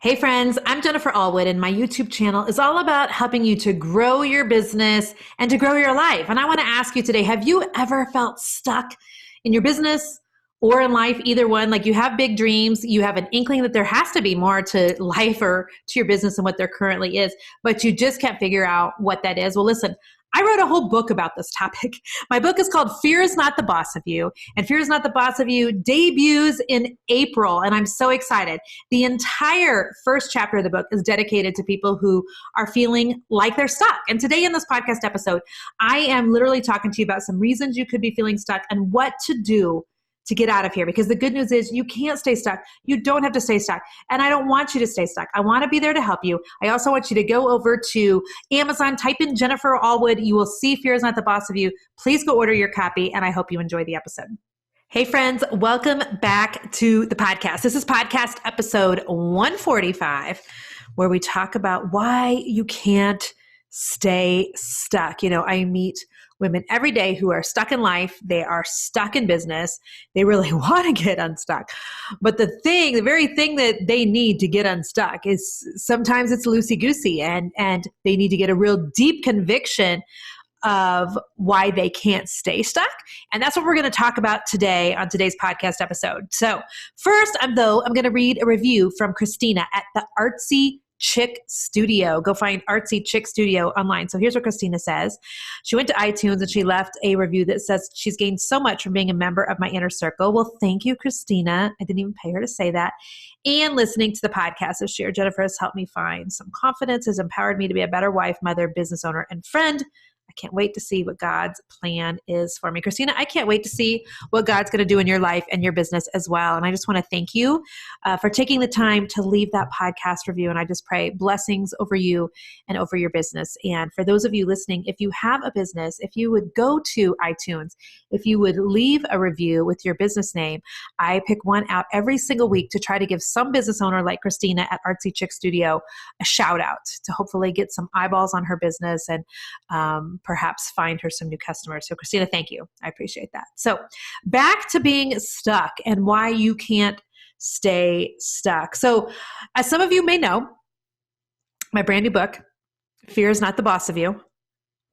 Hey friends, I'm Jennifer Allwood, and my YouTube channel is all about helping you to grow your business and to grow your life. And I want to ask you today, have you ever felt stuck in your business or in life, either one? Like you have big dreams, you have an inkling that there has to be more to life or to your business than what there currently is, but you just can't figure out what that is. Well, listen, I wrote a whole book about this topic. My book is called Fear is Not the Boss of You, and Fear is Not the Boss of You debuts in April, and I'm so excited. The entire first chapter of the book is dedicated to people who are feeling like they're stuck. And today in this podcast episode, I am literally talking to you about some reasons you could be feeling stuck and what to do to get out of here. Because the good news is you can't stay stuck. You don't have to stay stuck. And I don't want you to stay stuck. I want to be there to help you. I also want you to go over to Amazon, type in Jennifer Allwood. You will see Fear is Not the Boss of You. Please go order your copy, and I hope you enjoy the episode. Hey friends, welcome back to the podcast. This is podcast episode 145, where we talk about why you can't stay stuck. You know, I meet women every day who are stuck in life. They are stuck in business. They really want to get unstuck. But the very thing that they need to get unstuck is sometimes it's loosey-goosey, and they need to get a real deep conviction of why they can't stay stuck. And that's what we're going to talk about today on today's podcast episode. So first, I'm going to read a review from Christina at the Artsy Chick Studio. Go find Artsy Chick Studio online. So here's what Christina says. She went to iTunes and she left a review that says she's gained so much from being a member of my inner circle. Well, thank you, Christina. I didn't even pay her to say that. And listening to the podcast this year, Jennifer has helped me find some confidence, has empowered me to be a better wife, mother, business owner, and friend. I can't wait to see what God's plan is for me. Christina, I can't wait to see what God's going to do in your life and your business as well. And I just want to thank you for taking the time to leave that podcast review. And I just pray blessings over you and over your business. And for those of you listening, if you have a business, if you would go to iTunes, if you would leave a review with your business name, I pick one out every single week to try to give some business owner like Christina at Artsy Chick Studio a shout out to hopefully get some eyeballs on her business and perhaps find her some new customers. So Christina, thank you. I appreciate that. So back to being stuck and why you can't stay stuck. So as some of you may know, my brand new book, Fear is Not the Boss of You,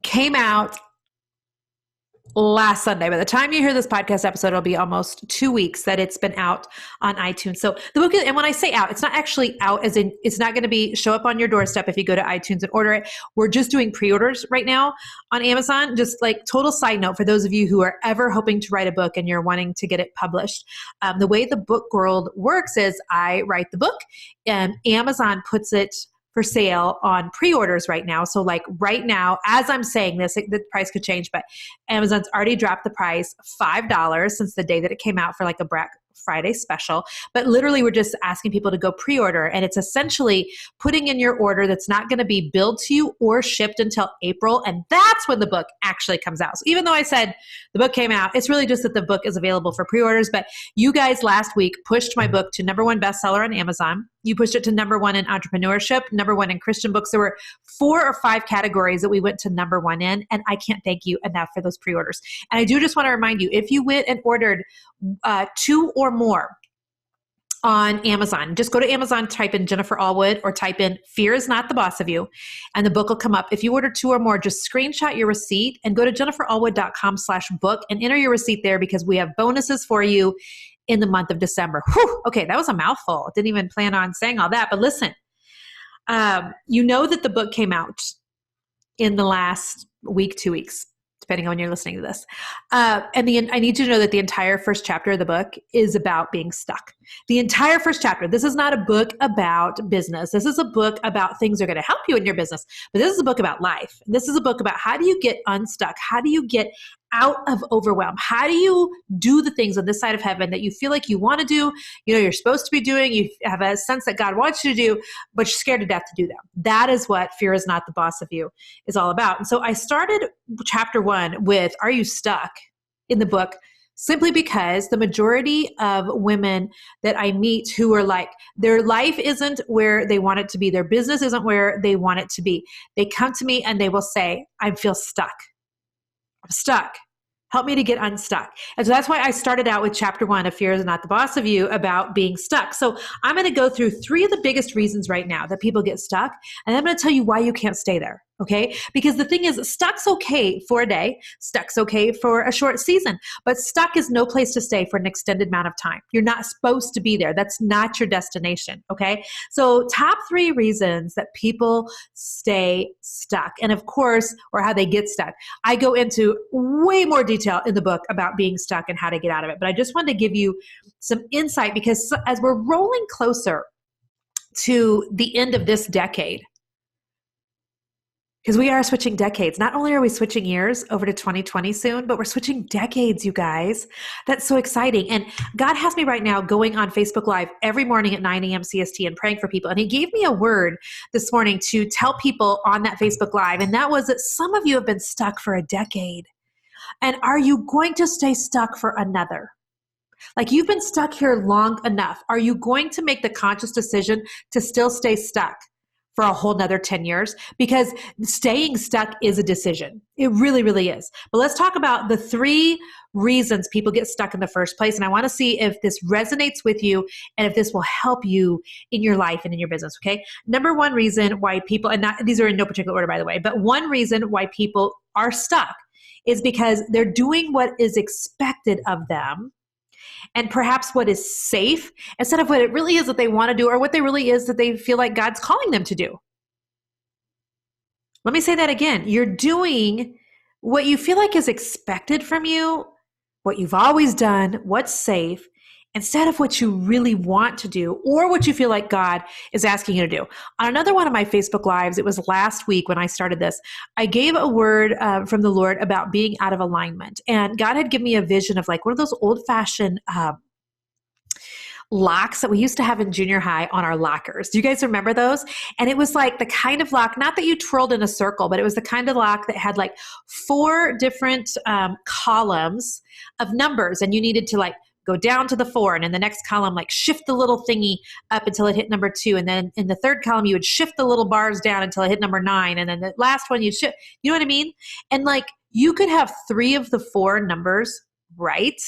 came out last Sunday. By the time you hear this podcast episode, it'll be almost 2 weeks that it's been out on iTunes. So the book, and when I say out, it's not actually out as in it's not going to show up on your doorstep if you go to iTunes and order it. We're just doing pre-orders right now on Amazon. Just like total side note for those of you who are ever hoping to write a book and you're wanting to get it published. The way the book world works is I write the book and Amazon puts it for sale on pre-orders right now. So like right now, as I'm saying this, the price could change, but Amazon's already dropped the price $5 since the day that it came out for like a Black Friday special. But literally we're just asking people to go pre-order, and it's essentially putting in your order that's not going to be billed to you or shipped until April. And that's when the book actually comes out. So even though I said the book came out, it's really just that the book is available for pre-orders. But you guys last week pushed my book to #1 bestseller on Amazon. You pushed it to #1 in entrepreneurship, #1 in Christian books. There were 4 or 5 categories that we went to #1 in, and I can't thank you enough for those pre-orders. And I do just want to remind you, if you went and ordered 2 or more on Amazon, just go to Amazon, type in Jennifer Allwood or type in Fear is Not the Boss of You, and the book will come up. If you order 2 or more, just screenshot your receipt and go to jenniferallwood.com/book and enter your receipt there, because we have bonuses for you in the month of December. Whew, okay, that was a mouthful. Didn't even plan on saying all that, but listen, you know that the book came out in the last week, 2 weeks, depending on when you're listening to this. And I need you to know that the entire first chapter of the book is about being stuck. The entire first chapter. This is not a book about business. This is a book about things that are going to help you in your business. But this is a book about life. This is a book about how do you get unstuck? How do you get out of overwhelm? How do you do the things on this side of heaven that you feel like you want to do, you're supposed to be doing, you have a sense that God wants you to do, but you're scared to death to do them? That is what Fear is Not the Boss of You is all about. And so I started chapter 1 with, are you stuck in the book? Simply because the majority of women that I meet who are like, their life isn't where they want it to be, their business isn't where they want it to be, they come to me and they will say, I feel stuck. I'm stuck. Help me to get unstuck. And so that's why I started out with chapter 1 of Fear is Not the Boss of You about being stuck. So I'm going to go through 3 of the biggest reasons right now that people get stuck. And I'm going to tell you why you can't stay there. Okay. Because the thing is, stuck's okay for a day. Stuck's okay for a short season, but stuck is no place to stay for an extended amount of time. You're not supposed to be there. That's not your destination. Okay. So top 3 reasons that people stay stuck. And of course, or how they get stuck. I go into way more detail in the book about being stuck and how to get out of it. But I just wanted to give you some insight because as we're rolling closer to the end of this decade, because we are switching decades. Not only are we switching years over to 2020 soon, but we're switching decades, you guys. That's so exciting. And God has me right now going on Facebook Live every morning at 9 a.m. CST and praying for people. And he gave me a word this morning to tell people on that Facebook Live. And that was that some of you have been stuck for a decade. And are you going to stay stuck for another? Like you've been stuck here long enough. Are you going to make the conscious decision to still stay stuck for a whole nother 10 years? Because staying stuck is a decision. It really, really is. But let's talk about the 3 reasons people get stuck in the first place. And I want to see if this resonates with you and if this will help you in your life and in your business. Okay. Number 1 reason why people, and these are in no particular order, by the way, but one reason why people are stuck is because they're doing what is expected of them and perhaps what is safe instead of what it really is that they want to do or what they really is that they feel like God's calling them to do. Let me say that again. You're doing what you feel like is expected from you, what you've always done, what's safe, instead of what you really want to do or what you feel like God is asking you to do. On another one of my Facebook Lives, it was last week when I started this, I gave a word from the Lord about being out of alignment. And God had given me a vision of like one of those old-fashioned locks that we used to have in junior high on our lockers. Do you guys remember those? And it was like the kind of lock, not that you twirled in a circle, but it was the kind of lock that had like 4 different columns of numbers. And you needed to like go down to the 4, and in the next column, like shift the little thingy up until it hit number 2. And then in the third column, you would shift the little bars down until it hit number 9. And then the last one, you'd shift, you know what I mean? And like, you could have 3 of the 4 numbers right,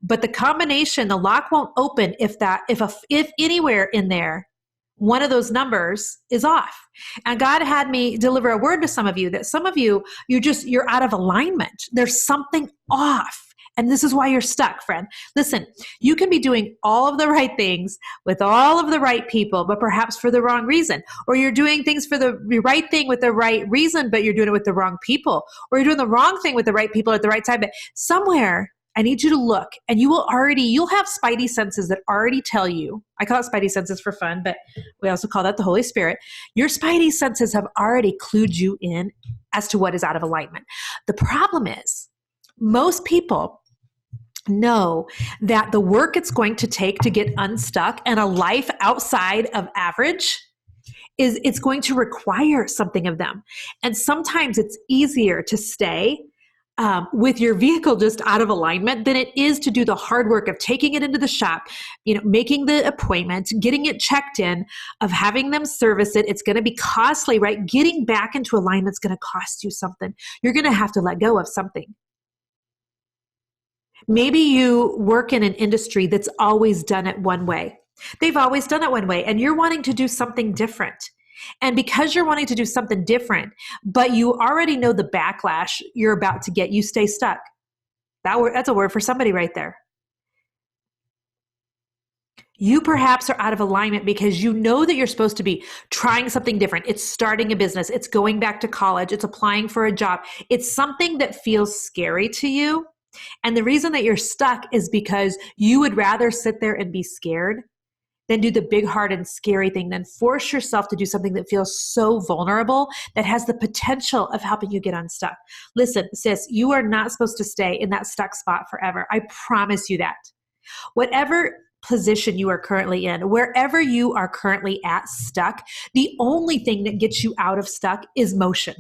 but the combination, the lock won't open if anywhere in there, one of those numbers is off. And God had me deliver a word to some of you that some of you, you're out of alignment. There's something off. And this is why you're stuck, friend. Listen, you can be doing all of the right things with all of the right people, but perhaps for the wrong reason. Or you're doing things for the right thing with the right reason, but you're doing it with the wrong people. Or you're doing the wrong thing with the right people at the right time. But somewhere, I need you to look, and you'll have spidey senses that already tell you. I call it spidey senses for fun, but we also call that the Holy Spirit. Your spidey senses have already clued you in as to what is out of alignment. The problem is, most people know that the work it's going to take to get unstuck and a life outside of average it's going to require something of them. And sometimes it's easier to stay with your vehicle just out of alignment than it is to do the hard work of taking it into the shop, making the appointment, getting it checked in, of having them service it. It's going to be costly, right? Getting back into alignment is going to cost you something. You're going to have to let go of something. Maybe you work in an industry that's always done it one way. They've always done it one way, and you're wanting to do something different. And because you're wanting to do something different, but you already know the backlash you're about to get, you stay stuck. That's a word for somebody right there. You perhaps are out of alignment because you know that you're supposed to be trying something different. It's starting a business. It's going back to college. It's applying for a job. It's something that feels scary to you. And the reason that you're stuck is because you would rather sit there and be scared than do the big, hard, and scary thing, then force yourself to do something that feels so vulnerable that has the potential of helping you get unstuck. Listen, sis, you are not supposed to stay in that stuck spot forever. I promise you that. Whatever position you are currently in, wherever you are currently at stuck, the only thing that gets you out of stuck is motion.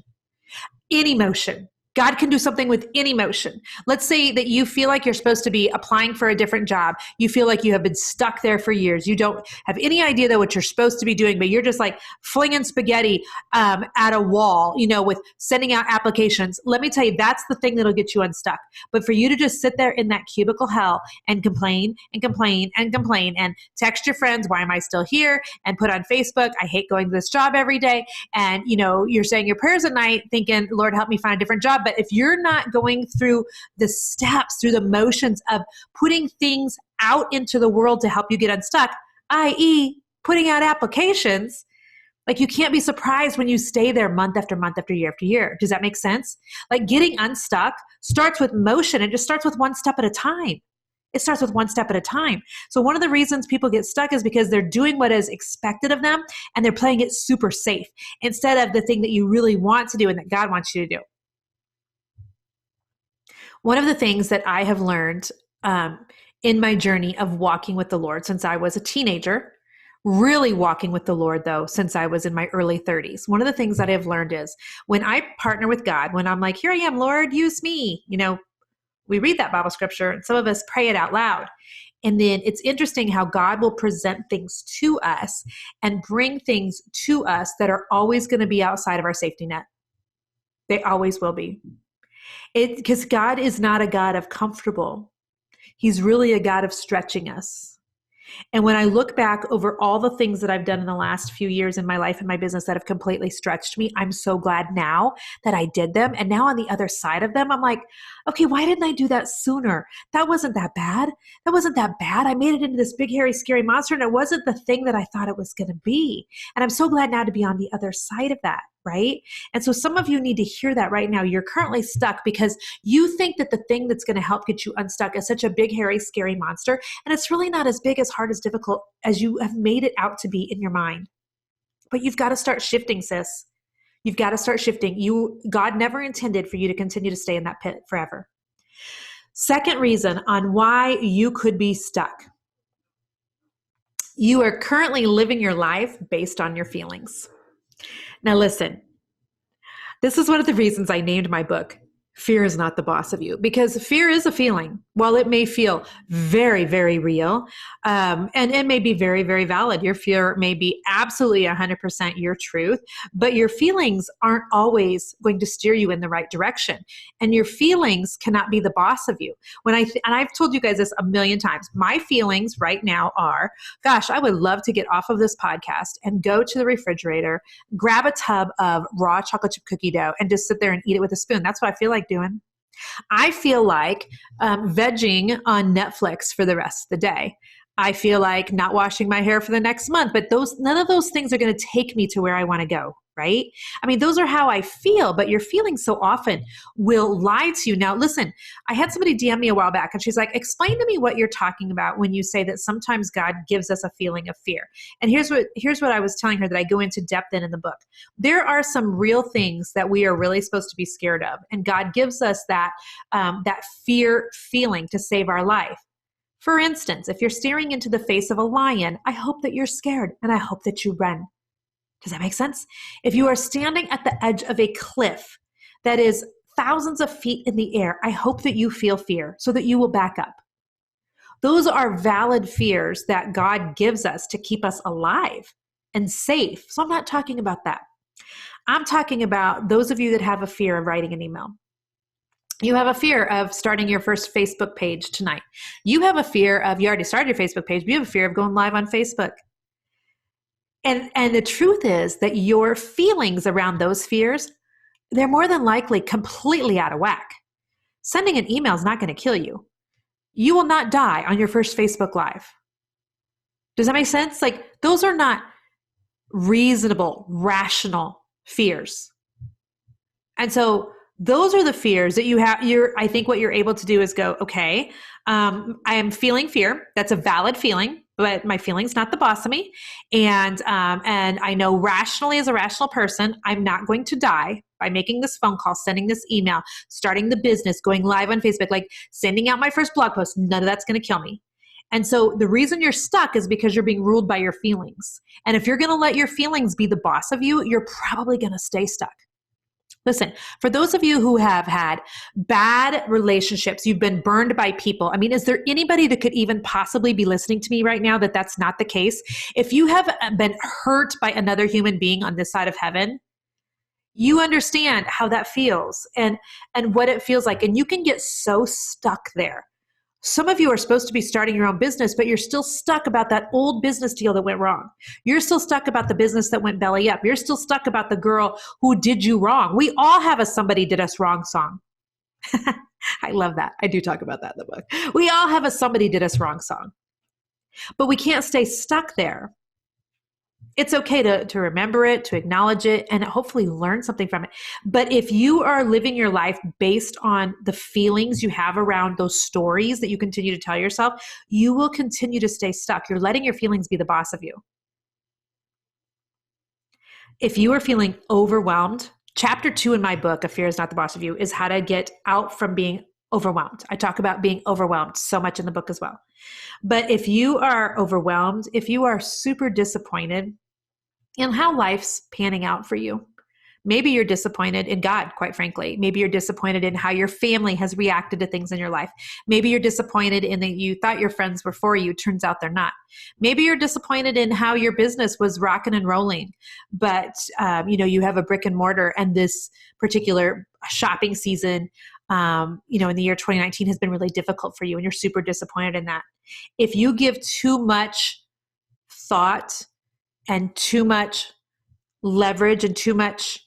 Any motion. God can do something with any motion. Let's say that you feel like you're supposed to be applying for a different job. You feel like you have been stuck there for years. You don't have any idea though what you're supposed to be doing, but you're just like flinging spaghetti at a wall, with sending out applications. Let me tell you, that's the thing that'll get you unstuck. But for you to just sit there in that cubicle hell and complain and complain and complain and text your friends, why am I still here? And put on Facebook, I hate going to this job every day. And, you're saying your prayers at night thinking, Lord, help me find a different job. But if you're not going through the steps, through the motions of putting things out into the world to help you get unstuck, i.e. putting out applications, like you can't be surprised when you stay there month after month after year. Does that make sense? Like getting unstuck starts with motion. It just starts with one step at a time. It starts with one step at a time. So one of the reasons people get stuck is because they're doing what is expected of them and they're playing it super safe instead of the thing that you really want to do and that God wants you to do. One of the things that I have learned in my journey of walking with the Lord since I was a teenager, really walking with the Lord though, since I was in my early 30s, one of the things that I've learned is when I partner with God, when I'm like, here I am, Lord, use me, we read that Bible scripture and some of us pray it out loud. And then it's interesting how God will present things to us and bring things to us that are always going to be outside of our safety net. They always will be. Because God is not a God of comfortable. He's really a God of stretching us. And when I look back over all the things that I've done in the last few years in my life and my business that have completely stretched me, I'm so glad now that I did them. And now on the other side of them, I'm like, okay, why didn't I do that sooner? That wasn't that bad. That wasn't that bad. I made it into this big, hairy, scary monster, and it wasn't the thing that I thought it was going to be. And I'm so glad now to be on the other side of that, right? And so some of you need to hear that right now. You're currently stuck because you think that the thing that's going to help get you unstuck is such a big, hairy, scary monster. And it's really not as big, as hard, as difficult as you have made it out to be in your mind. But you've got to start shifting, sis. You've got to start shifting. God never intended for you to continue to stay in that pit forever. Second reason on why you could be stuck. You are currently living your life based on your feelings. Now listen, this is one of the reasons I named my book, Fear is Not the Boss of You, because fear is a feeling. While it may feel very, very real, and it may be very, very valid. Your fear may be absolutely 100% your truth, but your feelings aren't always going to steer you in the right direction. And your feelings cannot be the boss of you. And I've told you guys this a million times, my feelings right now are, gosh, I would love to get off of this podcast and go to the refrigerator, grab a tub of raw chocolate chip cookie dough and just sit there and eat it with a spoon. That's what I feel like doing. I feel like vegging on Netflix for the rest of the day. I feel like not washing my hair for the next month, but none of those things are going to take me to where I want to go, right? I mean, those are how I feel, but your feelings so often will lie to you. Now, listen, I had somebody DM me a while back and she's like, explain to me what you're talking about when you say that sometimes God gives us a feeling of fear. And here's what I was telling her that I go into depth in the book. There are some real things that we are really supposed to be scared of. And God gives us that fear feeling to save our life. For instance, if you're staring into the face of a lion, I hope that you're scared and I hope that you run. Does that make sense? If you are standing at the edge of a cliff that is thousands of feet in the air, I hope that you feel fear so that you will back up. Those are valid fears that God gives us to keep us alive and safe. So I'm not talking about that. I'm talking about those of you that have a fear of writing an email. You have a fear of starting your first Facebook page tonight. You have a fear of, you already started your Facebook page, but you have a fear of going live on Facebook. And the truth is that your feelings around those fears, they're more than likely completely out of whack. Sending an email is not going to kill you. You will not die on your first Facebook Live. Does that make sense? Like, those are not reasonable, rational fears. And so those are the fears that you have. I think what you're able to do is go, okay, I am feeling fear. That's a valid feeling, but my feeling's not the boss of me. And I know rationally, as a rational person, I'm not going to die by making this phone call, sending this email, starting the business, going live on Facebook, like sending out my first blog post. None of that's going to kill me. And so the reason you're stuck is because you're being ruled by your feelings. And if you're going to let your feelings be the boss of you, you're probably going to stay stuck. Listen, for those of you who have had bad relationships, you've been burned by people. I mean, is there anybody that could even possibly be listening to me right now that that's not the case? If you have been hurt by another human being on this side of heaven, you understand how that feels and what it feels like. And you can get so stuck there. Some of you are supposed to be starting your own business, but you're still stuck about that old business deal that went wrong. You're still stuck about the business that went belly up. You're still stuck about the girl who did you wrong. We all have a somebody did us wrong song. I love that. I do talk about that in the book. We all have a somebody did us wrong song. But we can't stay stuck there. It's okay to remember it, to acknowledge it, and hopefully learn something from it. But if you are living your life based on the feelings you have around those stories that you continue to tell yourself, you will continue to stay stuck. You're letting your feelings be the boss of you. If you are feeling overwhelmed, chapter 2 in my book, A Fear is Not the Boss of You, is how to get out from being overwhelmed. I talk about being overwhelmed so much in the book as well. But if you are overwhelmed, if you are super disappointed in how life's panning out for you, maybe you're disappointed in God, quite frankly. Maybe you're disappointed in how your family has reacted to things in your life. Maybe you're disappointed in that you thought your friends were for you. Turns out they're not. Maybe you're disappointed in how your business was rocking and rolling, but you have a brick and mortar, and this particular shopping season, in the year 2019 has been really difficult for you, and you're super disappointed in that. If you give too much thought and too much leverage and too much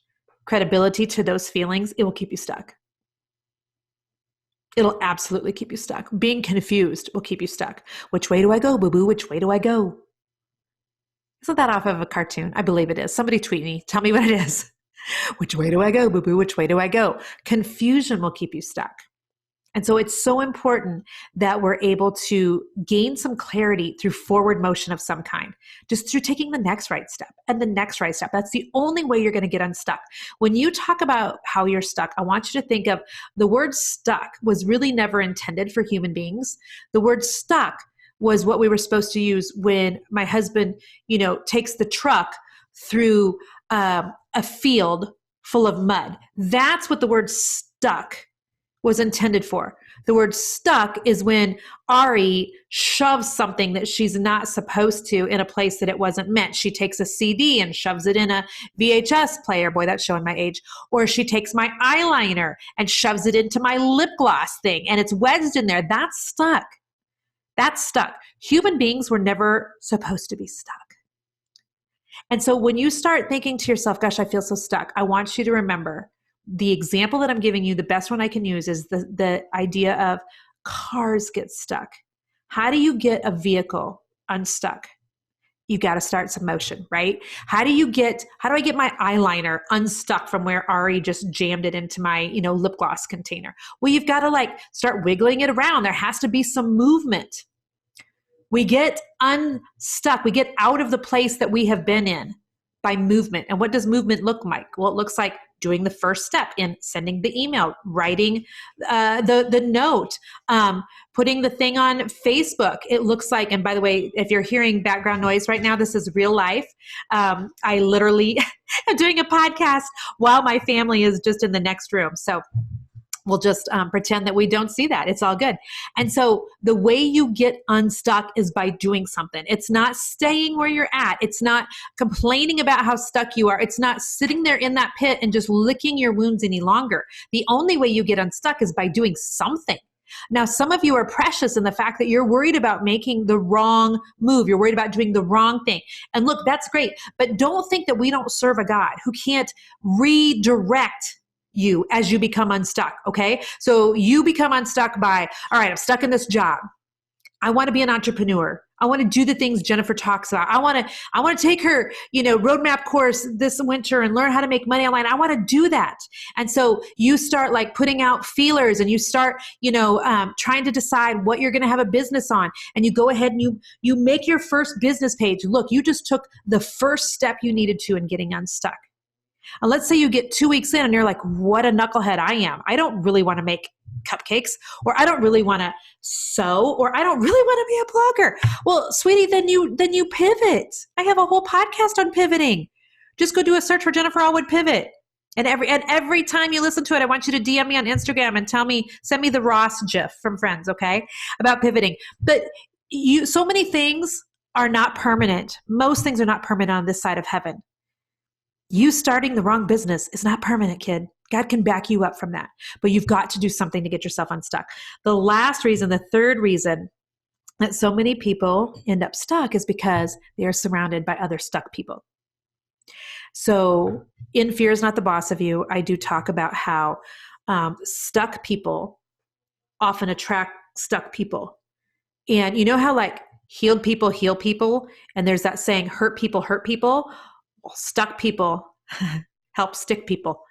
credibility to those feelings, it will keep you stuck. It'll absolutely keep you stuck. Being confused will keep you stuck. Which way do I go, boo-boo? Which way do I go? Isn't that off of a cartoon? I believe it is. Somebody tweet me. Tell me what it is. Which way do I go, boo-boo? Which way do I go? Confusion will keep you stuck. And so it's so important that we're able to gain some clarity through forward motion of some kind, just through taking the next right step and the next right step. That's the only way you're going to get unstuck. When you talk about how you're stuck, I want you to think of the word stuck was really never intended for human beings. The word stuck was what we were supposed to use when my husband, takes the truck through a field full of mud. That's what the word stuck was intended for. The word stuck is when Ari shoves something that she's not supposed to in a place that it wasn't meant. She takes a CD and shoves it in a VHS player. Boy, that's showing my age. Or she takes my eyeliner and shoves it into my lip gloss thing, and it's wedged in there. That's stuck. That's stuck. Human beings were never supposed to be stuck. And so when you start thinking to yourself, gosh, I feel so stuck, I want you to remember the example that I'm giving you, the best one I can use is the idea of cars get stuck. How do you get a vehicle unstuck? You got to start some motion, right? How do I get my eyeliner unstuck from where Ari just jammed it into my, lip gloss container? Well, you've got to start wiggling it around. There has to be some movement. We get unstuck. We get out of the place that we have been in by movement. And what does movement look like? Well, it looks like doing the first step in sending the email, writing the note, putting the thing on Facebook. It looks like, and by the way, if you're hearing background noise right now, this is real life. I literally am doing a podcast while my family is just in the next room. So we'll just pretend that we don't see that. It's all good. And so the way you get unstuck is by doing something. It's not staying where you're at. It's not complaining about how stuck you are. It's not sitting there in that pit and just licking your wounds any longer. The only way you get unstuck is by doing something. Now, some of you are precious in the fact that you're worried about making the wrong move. You're worried about doing the wrong thing. And look, that's great. But don't think that we don't serve a God who can't redirect you as you become unstuck. Okay. So you become unstuck by, all right, I'm stuck in this job. I want to be an entrepreneur. I want to do the things Jennifer talks about. I want to take her, roadmap course this winter and learn how to make money online. I want to do that. And so you start putting out feelers, and you start, trying to decide what you're going to have a business on. And you go ahead and you make your first business page. Look, you just took the first step you needed to in getting unstuck. And let's say you get 2 weeks in and you're like, what a knucklehead I am. I don't really want to make cupcakes, or I don't really want to sew, or I don't really want to be a blogger. Well, sweetie, then you pivot. I have a whole podcast on pivoting. Just go do a search for Jennifer Allwood pivot And every time you listen to it, I want you to DM me on Instagram and send me the Ross GIF from Friends, okay, about pivoting. But so many things are not permanent. Most things are not permanent on this side of heaven. You starting the wrong business is not permanent, kid. God can back you up from that, but you've got to do something to get yourself unstuck. The third reason that so many people end up stuck is because they are surrounded by other stuck people. So in Fear is Not the Boss of You, I do talk about how stuck people often attract stuck people. And you know how like healed people heal people? And there's that saying, hurt people hurt people. Well, stuck people help stick people.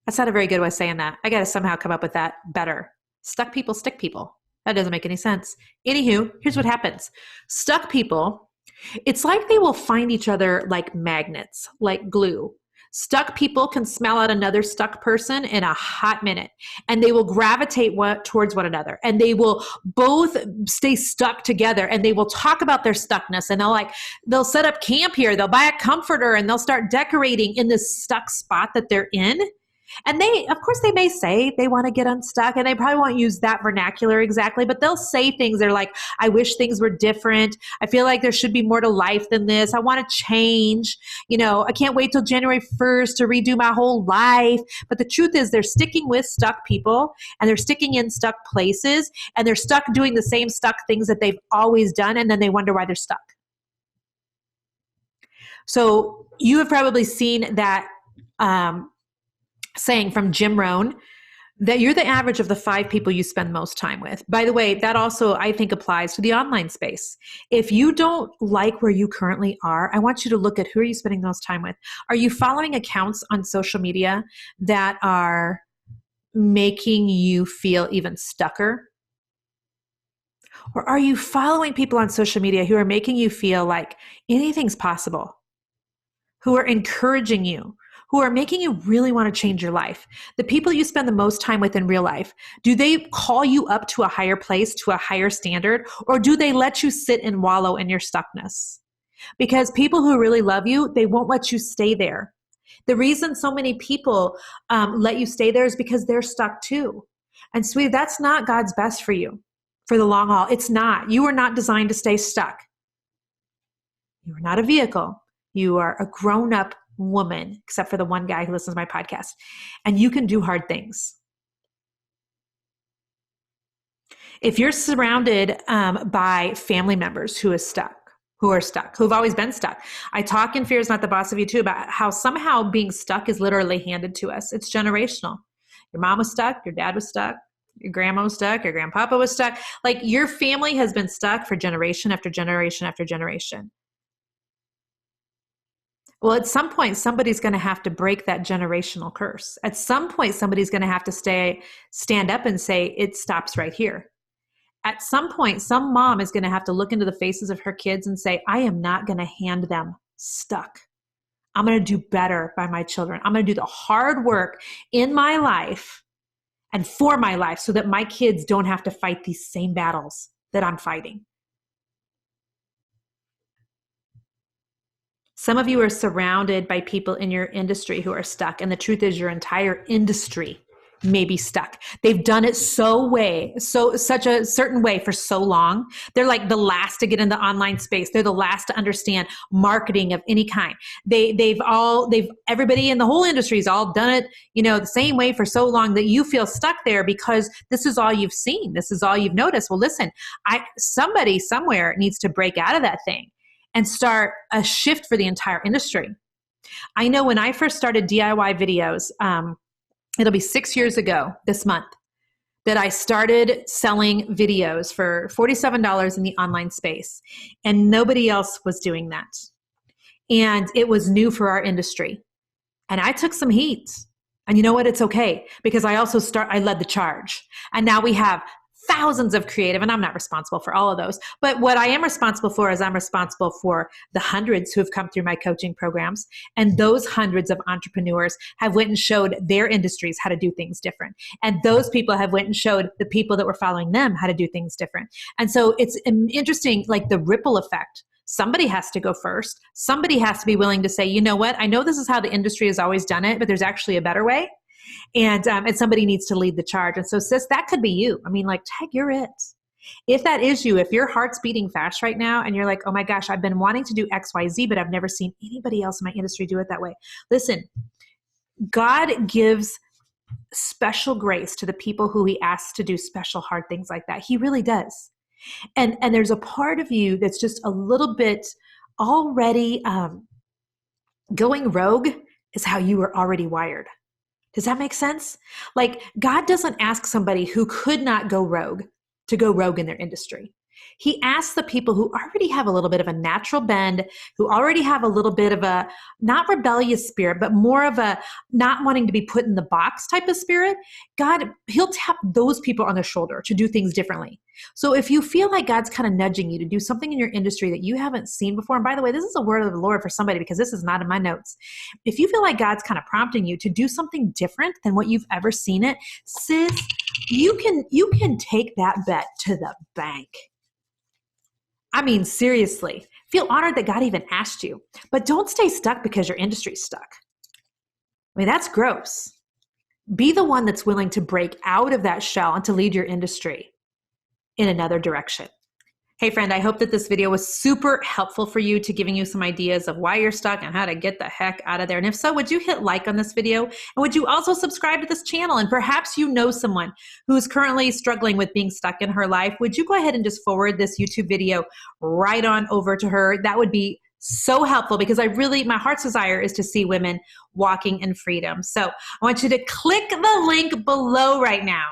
That's not a very good way of saying that. I got to somehow come up with that better. Stuck people stick people. That doesn't make any sense. Anywho, here's what happens. Stuck people, it's like they will find each other like magnets, like glue. Stuck people can smell out another stuck person in a hot minute, and they will gravitate towards one another, and they will both stay stuck together, and they will talk about their stuckness, and they'll set up camp here. They'll buy a comforter, and they'll start decorating in this stuck spot that they're in. And of course, they may say they want to get unstuck, and they probably won't use that vernacular exactly, but they'll say things. They're like, I wish things were different. I feel like there should be more to life than this. I want to change. I can't wait till January 1st to redo my whole life. But the truth is they're sticking with stuck people, and they're sticking in stuck places, and they're stuck doing the same stuck things that they've always done. And then they wonder why they're stuck. So you have probably seen that, saying from Jim Rohn, that you're the average of the 5 people you spend most time with. By the way, that also, I think, applies to the online space. If you don't like where you currently are, I want you to look at who are you spending most time with. Are you following accounts on social media that are making you feel even stucker? Or are you following people on social media who are making you feel like anything's possible, who are encouraging you, who are making you really want to change your life? The people you spend the most time with in real life, do they call you up to a higher place, to a higher standard, or do they let you sit and wallow in your stuckness? Because people who really love you, they won't let you stay there. The reason so many people let you stay there is because they're stuck too. And sweetie, that's not God's best for you for the long haul. It's not. You are not designed to stay stuck. You are not a vehicle. You are a grown-up woman, except for the one guy who listens to my podcast, and you can do hard things. If you're surrounded by family members who've always been stuck. I talk in Fear is Not the Boss of You too about how somehow being stuck is literally handed to us. It's generational. Your mom was stuck, your dad was stuck, your grandma was stuck, your grandpapa was stuck. Like your family has been stuck for generation after generation after generation. Well, at some point, somebody's going to have to break that generational curse. At some point, somebody's going to have to stand up and say, it stops right here. At some point, some mom is going to have to look into the faces of her kids and say, I am not going to hand them stuck. I'm going to do better by my children. I'm going to do the hard work in my life and for my life so that my kids don't have to fight these same battles that I'm fighting. Some of you are surrounded by people in your industry who are stuck. And the truth is your entire industry may be stuck. They've done it such a certain way for so long. They're like the last to get in the online space. They're the last to understand marketing of any kind. Everybody in the whole industry has all done it, the same way for so long that you feel stuck there because this is all you've seen. This is all you've noticed. Well, listen, somebody somewhere needs to break out of that thing and start a shift for the entire industry. I know when I first started DIY videos, it'll be 6 years ago this month, that I started selling videos for $47 in the online space. And nobody else was doing that. And it was new for our industry. And I took some heat. And you know what? It's okay. Because I led the charge. And now we have thousands of creative, and I'm not responsible for all of those. But what I am responsible for is I'm responsible for the hundreds who have come through my coaching programs. And those hundreds of entrepreneurs have went and showed their industries how to do things different. And those people have went and showed the people that were following them how to do things different. And so it's interesting, like the ripple effect. Somebody has to go first. Somebody has to be willing to say, you know what? I know this is how the industry has always done it, but there's actually a better way. And somebody needs to lead the charge. And so, sis, that could be you. I mean, like, tag, you're it. If that is you, if your heart's beating fast right now and you're like, oh my gosh, I've been wanting to do X, Y, Z, but I've never seen anybody else in my industry do it that way. Listen, God gives special grace to the people who he asks to do special hard things like that. He really does. And there's a part of you that's just a little bit already going rogue is how you were already wired. Does that make sense? Like, God doesn't ask somebody who could not go rogue to go rogue in their industry. He asks the people who already have a little bit of a natural bend, who already have a little bit of a, not rebellious spirit, but more of a not wanting to be put in the box type of spirit. God, he'll tap those people on the shoulder to do things differently. So if you feel like God's kind of nudging you to do something in your industry that you haven't seen before, and by the way, this is a word of the Lord for somebody because this is not in my notes. If you feel like God's kind of prompting you to do something different than what you've ever seen it, sis, you can take that bet to the bank. I mean, seriously, feel honored that God even asked you, but don't stay stuck because your industry's stuck. I mean, that's gross. Be the one that's willing to break out of that shell and to lead your industry in another direction. Hey friend, I hope that this video was super helpful for you to giving you some ideas of why you're stuck and how to get the heck out of there. And if so, would you hit like on this video? And would you also subscribe to this channel? And perhaps you know someone who is currently struggling with being stuck in her life. Would you go ahead and just forward this YouTube video right on over to her? That would be so helpful because my heart's desire is to see women walking in freedom. So I want you to click the link below right now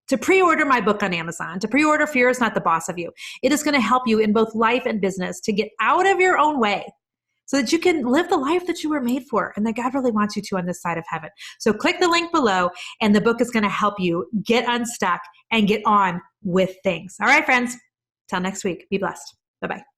to pre-order my book on Amazon, to pre-order Fear is Not the Boss of You. It is going to help you in both life and business to get out of your own way so that you can live the life that you were made for and that God really wants you to on this side of heaven. So click the link below and the book is going to help you get unstuck and get on with things. All right, friends, till next week. Be blessed. Bye-bye.